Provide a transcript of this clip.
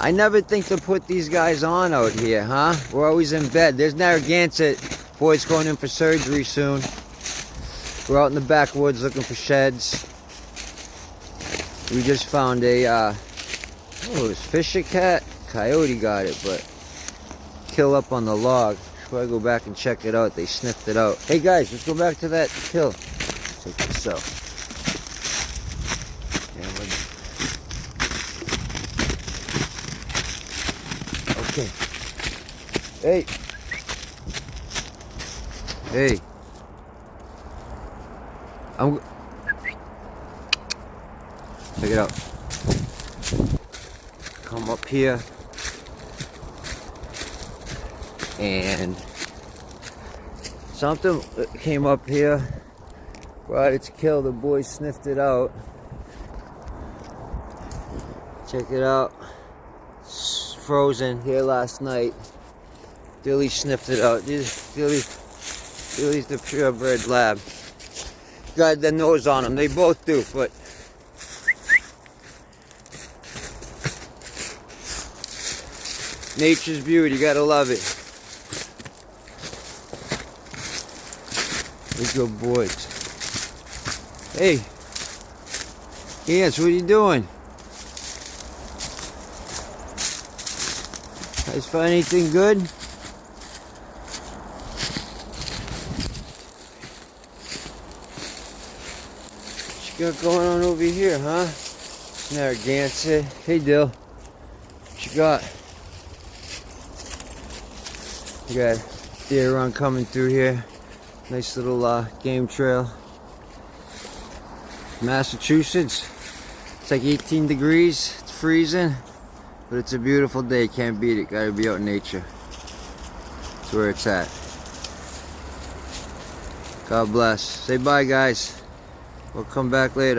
I never think to put these guys on out here, huh? We're always in bed. There's Narragansett. Boy's going in for surgery soon. We're out in the backwoods looking for sheds. We just found a, oh, it was fisher cat. Coyote got it, but kill up on the log. Before I go back and check it out, they sniffed it out. Hey guys, let's go back to that kill. Check this out. Okay. Hey. Hey. Check it out. Come up here. And something came up here. Brought its kill. The boys sniffed it out. Check it out. It's frozen here last night. Dilly sniffed it out. Dilly's the purebred lab. Got the nose on them. They both do, but nature's beauty. You gotta love it. They're good boys. Hey, yes, what are you doing? Guys find anything good? What you got going on over here, huh? Narragansett. Hey, Dill. What you got? You got deer run coming through here. Nice little game trail. Massachusetts. It's like 18 degrees. It's freezing. But it's a beautiful day. Can't beat it. Gotta be out in nature. That's where it's at. God bless. Say bye, guys. We'll come back later.